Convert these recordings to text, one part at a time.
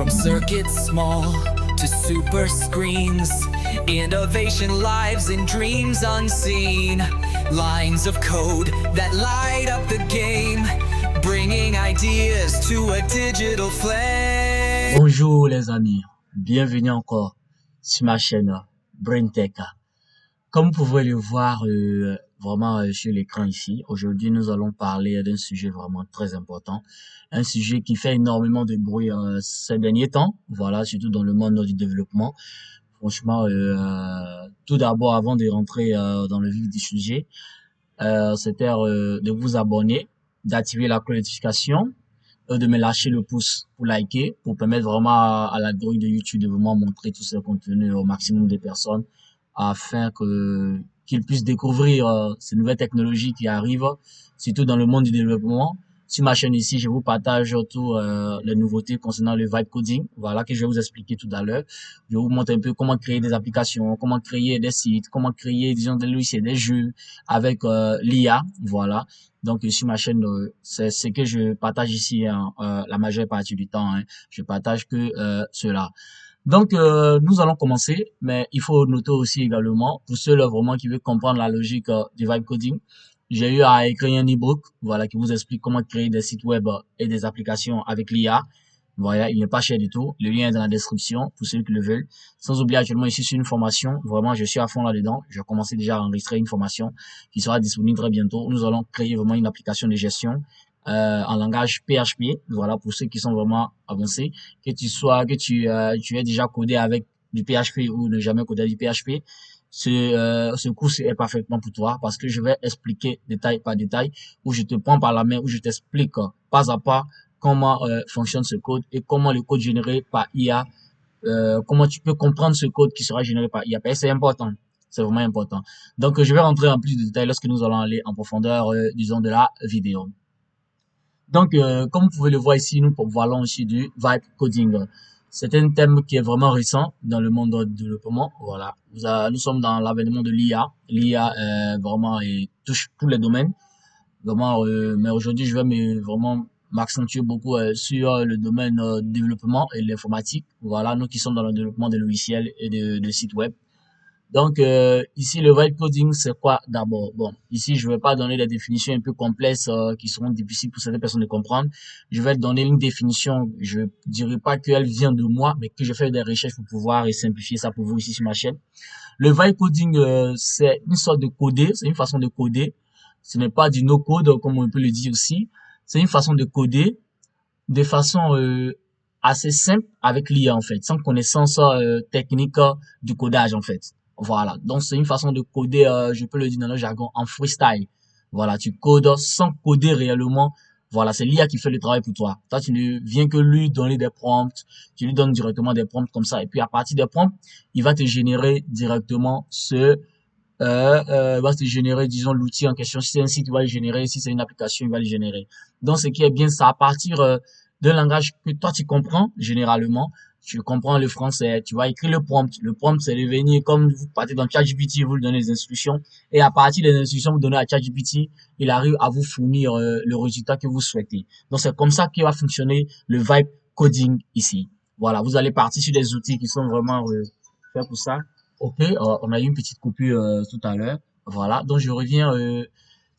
From circuits small to super screens, innovation lives in dreams unseen. Lines of code that light up the game, bringing ideas to a digital flame. Bonjour les amis, bienvenue encore sur ma chaîne BrainTech. Comme vous pouvez le voir vraiment sur l'écran ici, aujourd'hui nous allons parler d'un sujet vraiment très important, un sujet qui fait énormément de bruit ces derniers temps, voilà, surtout dans le monde du développement. Franchement, tout d'abord, avant de rentrer dans le vif du sujet, c'était de vous abonner, d'activer la cloche de notification, de me lâcher le pouce pour liker, pour permettre vraiment à l'algorithme de YouTube de vraiment montrer tout ce contenu au maximum de personnes, afin qu'ils puissent découvrir ces nouvelles technologies qui arrivent, surtout dans le monde du développement. Sur ma chaîne ici, je vous partage surtout les nouveautés concernant le vibe coding, voilà, que je vais vous expliquer tout à l'heure. Je vous montre un peu comment créer des applications, comment créer des sites, comment créer, disons, des logiciels, des jeux avec l'IA, voilà. Donc, sur ma chaîne, c'est ce que je partage ici, hein, la majeure partie du temps, hein. Je partage que cela. Donc, nous allons commencer, mais il faut noter aussi également, pour ceux-là vraiment qui veulent comprendre la logique du vibe coding, j'ai eu à écrire un ebook, voilà, qui vous explique comment créer des sites web et des applications avec l'IA. Voilà, il n'est pas cher du tout. Le lien est dans la description pour ceux qui le veulent. Sans oublier actuellement ici sur une formation. Vraiment, je suis à fond là-dedans. J'ai commencé déjà à enregistrer une formation qui sera disponible très bientôt. Nous allons créer vraiment une application de gestion en langage PHP. Voilà, pour ceux qui sont vraiment avancés. Que tu aies déjà codé avec du PHP ou ne jamais codé avec du PHP. Ce cours est parfaitement pour toi parce que je vais expliquer détail par détail, où je te prends par la main, où je t'explique pas à pas comment fonctionne ce code et comment le code généré par IA, comment tu peux comprendre ce code qui sera généré par IA. C'est important, c'est vraiment important. Donc, je vais rentrer en plus de détails lorsque nous allons aller en profondeur, disons, de la vidéo. Donc, comme vous pouvez le voir ici, nous parlons aussi du vibe coding. C'est un thème qui est vraiment récent dans le monde du développement. Voilà, nous sommes dans l'avènement de l'IA. L'IA vraiment touche tous les domaines. Vraiment, mais aujourd'hui, je vais vraiment m'accentuer beaucoup sur le domaine développement et l'informatique. Voilà, nous qui sommes dans le développement des logiciels et de sites web. Donc, ici, le vibe coding, c'est quoi d'abord? Bon, ici, je vais pas donner des définitions un peu complexes qui seront difficiles pour certaines personnes de comprendre. Je vais donner une définition, je dirais pas qu'elle vient de moi, mais que je fais des recherches pour pouvoir et simplifier ça pour vous ici sur ma chaîne. Le vibe coding, c'est une sorte de coder, c'est une façon de coder. Ce n'est pas du no-code, comme on peut le dire aussi. C'est une façon de coder de façon assez simple avec l'IA, en fait, sans connaissance technique du codage, en fait. Voilà, donc c'est une façon de coder, je peux le dire dans le jargon, en freestyle. Voilà, tu codes sans coder réellement. Voilà, c'est l'IA qui fait le travail pour toi. Toi, tu ne viens que lui donner des prompts, tu lui donnes directement des prompts comme ça. Et puis à partir des prompts, il va te générer directement va te générer, disons, l'outil en question. Si c'est un site, il va le générer. Si c'est une application, il va le générer. Donc, ce qui est bien, c'est à partir d'un langage que toi, tu comprends généralement. Tu comprends le français, tu vas écrire le prompt. Le prompt, c'est de venir comme vous partez dans ChatGPT, vous lui donnez les instructions. Et à partir des instructions que vous donnez à ChatGPT, il arrive à vous fournir le résultat que vous souhaitez. Donc, c'est comme ça qu'il va fonctionner le vibe coding ici. Voilà, vous allez partir sur des outils qui sont vraiment faits pour ça. Ok, on a eu une petite coupure tout à l'heure. Voilà, donc je reviens.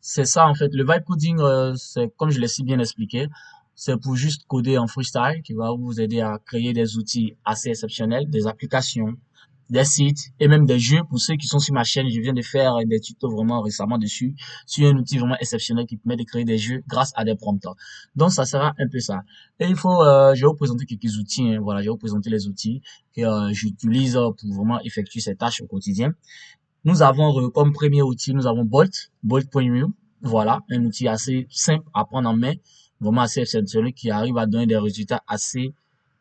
C'est ça en fait. Le vibe coding, c'est comme je l'ai si bien expliqué, c'est pour juste coder en freestyle qui va vous aider à créer des outils assez exceptionnels, des applications, des sites et même des jeux. Pour ceux qui sont sur ma chaîne, je viens de faire des tutos vraiment récemment dessus, sur un outil vraiment exceptionnel qui permet de créer des jeux grâce à des prompts. Donc ça sera un peu ça. Et je vais vous présenter quelques outils. Hein. Voilà, je vais vous présenter les outils que j'utilise pour vraiment effectuer ces tâches au quotidien. Nous avons comme premier outil, nous avons Bolt.me. Voilà, un outil assez simple à prendre en main, vraiment assez exceptionnel qui arrive à donner des résultats assez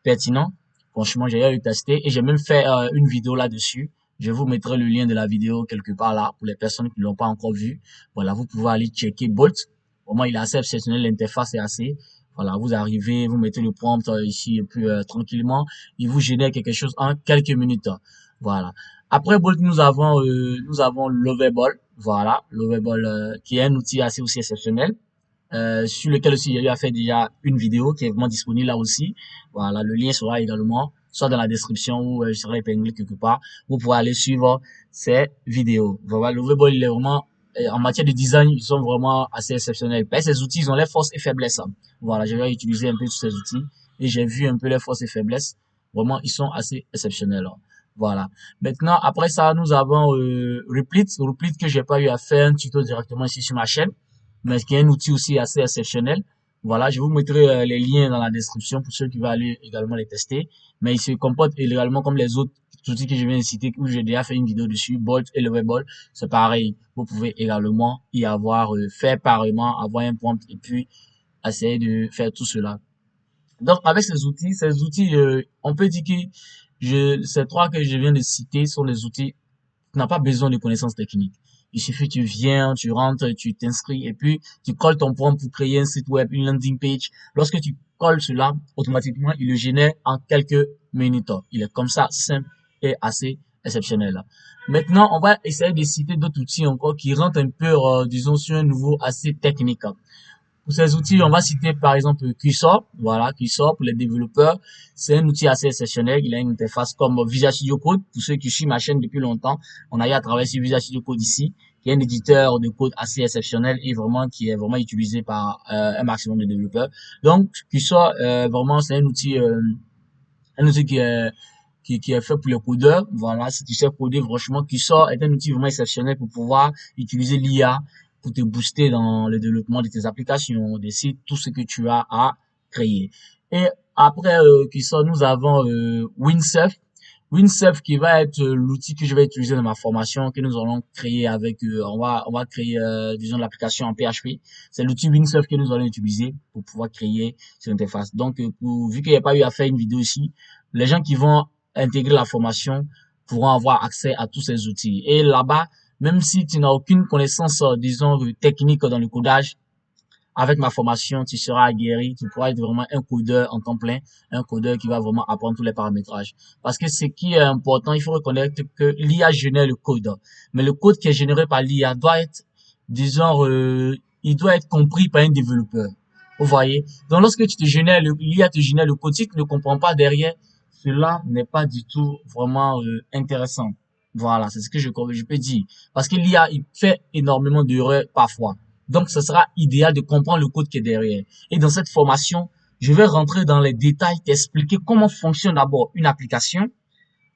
pertinents. Franchement, j'ai eu le tester et j'ai même fait une vidéo là-dessus. Je vous mettrai le lien de la vidéo quelque part là pour les personnes qui ne l'ont pas encore vu. Voilà, vous pouvez aller checker Bolt. Vraiment, il est assez exceptionnel, l'interface est assez. Voilà, vous arrivez, vous mettez le prompt ici et puis tranquillement, il vous génère quelque chose en quelques minutes. Voilà. Après Bolt, nous avons Lovable. Voilà, Lovable qui est un outil assez aussi exceptionnel. sur lequel aussi j'ai eu à faire déjà une vidéo qui est vraiment disponible là aussi. Voilà, le lien sera également soit dans la description ou je serai épinglé quelque part. Vous pourrez aller suivre ces vidéos. Voilà, le Webull, il est vraiment en matière de design, ils sont vraiment assez exceptionnels. Ben, ces outils, ils ont les forces et faiblesses. Voilà, j'ai utilisé un peu tous ces outils et j'ai vu un peu les forces et faiblesses. Vraiment, ils sont assez exceptionnels. Voilà. Maintenant, après ça, nous avons Replit. Replit que j'ai pas eu à faire un tuto directement ici sur ma chaîne, mais qui est un outil aussi assez exceptionnel. Voilà, je vous mettrai les liens dans la description pour ceux qui veulent aller également les tester. Mais il se comporte également comme les autres outils que je viens de citer, où j'ai déjà fait une vidéo dessus, Bolt et le Webull. C'est pareil. Vous pouvez également y avoir fait pareillement, avoir un prompt et puis essayer de faire tout cela. Donc, avec ces outils, on peut dire que ces trois que je viens de citer sont des outils qui n'ont pas besoin de connaissances techniques. Il suffit, tu viens, tu rentres, tu t'inscris et puis tu colles ton prompt pour créer un site web, une landing page. Lorsque tu colles cela, automatiquement, il le génère en quelques minutes. Il est comme ça, simple et assez exceptionnel. Maintenant, on va essayer de citer d'autres outils encore qui rentrent un peu, disons, sur un niveau assez technique. Pour ces outils, on va citer par exemple Qsor. Voilà, Qsor pour les développeurs. C'est un outil assez exceptionnel. Il a une interface comme Visual Studio Code. Pour ceux qui suivent ma chaîne depuis longtemps, on a eu à travailler sur Visual Studio Code ici, qui est un éditeur de code assez exceptionnel et vraiment qui est vraiment utilisé par un maximum de développeurs. Donc, Qsor, vraiment, c'est un outil qui est fait pour les codeurs. Voilà, si tu sais coder, franchement, Qsor est un outil vraiment exceptionnel pour pouvoir utiliser l'IA pour te booster dans le développement de tes applications, des sites, tout ce que tu as à créer. Et après Qsor, nous avons Windsurf. Windsurf qui va être l'outil que je vais utiliser dans ma formation que nous allons créer avec on va créer disons l'application en PHP. C'est l'outil Windsurf que nous allons utiliser pour pouvoir créer cette interface. Donc vu qu'il n'y a pas eu à faire une vidéo ici, les gens qui vont intégrer la formation pourront avoir accès à tous ces outils. Et là-bas, même si tu n'as aucune connaissance disons technique dans le codage, avec ma formation, tu seras aguerri, tu pourras être vraiment un codeur en temps plein, un codeur qui va vraiment apprendre tous les paramétrages. Parce que ce qui est important, il faut reconnaître que l'IA génère le code. Mais le code qui est généré par l'IA doit être, disons, il doit être compris par un développeur. Vous voyez? Donc, lorsque l'IA te génère le code, si tu ne comprends pas derrière, cela n'est pas du tout vraiment intéressant. Voilà, c'est ce que je peux dire. Parce que l'IA, il fait énormément d'erreurs parfois. Donc, ce sera idéal de comprendre le code qui est derrière. Et dans cette formation, je vais rentrer dans les détails, t'expliquer comment fonctionne d'abord une application,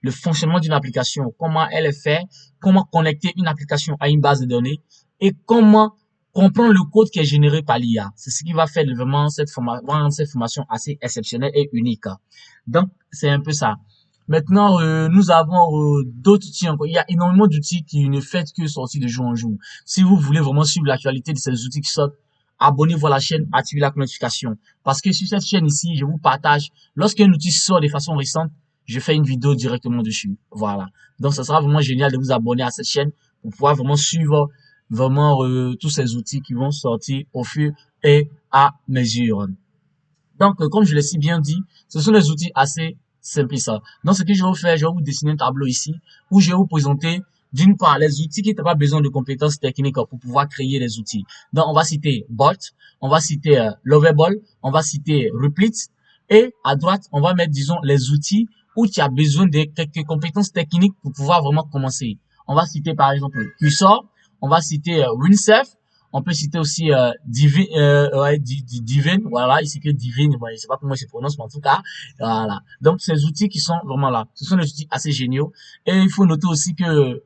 le fonctionnement d'une application, comment elle est faite, comment connecter une application à une base de données et comment comprendre le code qui est généré par l'IA. C'est ce qui va faire vraiment rendre cette formation assez exceptionnelle et unique. Donc, c'est un peu ça. Maintenant, nous avons d'autres outils encore. Il y a énormément d'outils qui ne font que sortir de jour en jour. Si vous voulez vraiment suivre l'actualité de ces outils qui sortent, abonnez-vous à la chaîne, activez la notification. Parce que sur cette chaîne ici, je vous partage, lorsqu'un outil sort de façon récente, je fais une vidéo directement dessus. Voilà. Donc, ça sera vraiment génial de vous abonner à cette chaîne pour pouvoir vraiment suivre vraiment tous ces outils qui vont sortir au fur et à mesure. Donc, comme je l'ai si bien dit, ce sont des outils assez simples ça. Donc, ce que je vais vous faire, je vais vous dessiner un tableau ici où je vais vous présenter d'une part les outils qui n'ont pas besoin de compétences techniques pour pouvoir créer des outils. Donc, on va citer Bolt, on va citer Lovable, on va citer Replit et à droite, on va mettre, disons, les outils où tu as besoin de quelques compétences techniques pour pouvoir vraiment commencer. On va citer par exemple Qsor, on va citer Windsurf, on peut citer aussi Divine, voilà, ici que Divine, je sais pas comment il se prononce, mais en tout cas, voilà. Donc, ces outils qui sont vraiment là, ce sont des outils assez géniaux. Et il faut noter aussi que,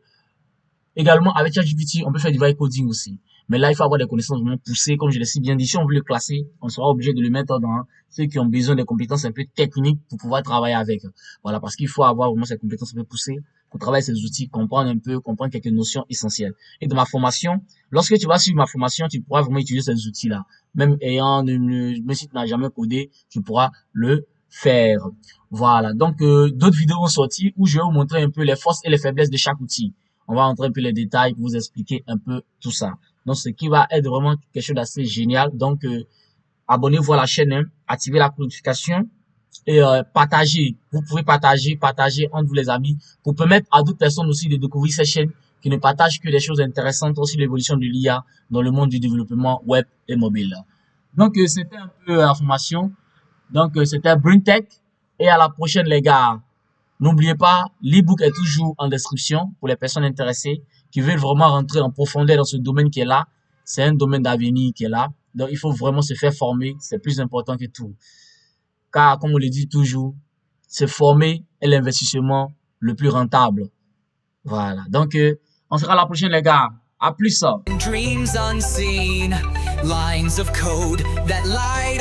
également, avec ChatGPT, on peut faire du vibe coding aussi. Mais là, il faut avoir des connaissances vraiment poussées, comme je l'ai si bien dit. Si on veut le classer, on sera obligé de le mettre dans ceux qui ont besoin des compétences un peu techniques pour pouvoir travailler avec. Voilà, parce qu'il faut avoir vraiment ces compétences un peu poussées pour travailler ces outils, comprendre quelques notions essentielles. Et dans ma formation, lorsque tu vas suivre ma formation, tu pourras vraiment utiliser ces outils-là. Même même si tu n'as jamais codé, tu pourras le faire. Voilà. Donc, d'autres vidéos vont sortir où je vais vous montrer un peu les forces et les faiblesses de chaque outil. On va entrer un peu les détails pour vous expliquer un peu tout ça. Donc, ce qui va être vraiment quelque chose d'assez génial. Donc, abonnez-vous à la chaîne, hein, activez la notification et partagez. Vous pouvez partager entre vous les amis pour permettre à d'autres personnes aussi de découvrir cette chaîne qui ne partage que des choses intéressantes sur l'évolution de l'IA dans le monde du développement web et mobile. Donc, c'était un peu la formation. Donc, c'était BrainTech. Et à la prochaine, les gars. N'oubliez pas, l'ebook est toujours en description pour les personnes intéressées qui veulent vraiment rentrer en profondeur dans ce domaine qui est là. C'est un domaine d'avenir qui est là. Donc, il faut vraiment se faire former. C'est plus important que tout. Car, comme on le dit toujours, se former est l'investissement le plus rentable. Voilà. Donc, on sera à la prochaine, les gars. À plus. Dreams unseen, lines of code that light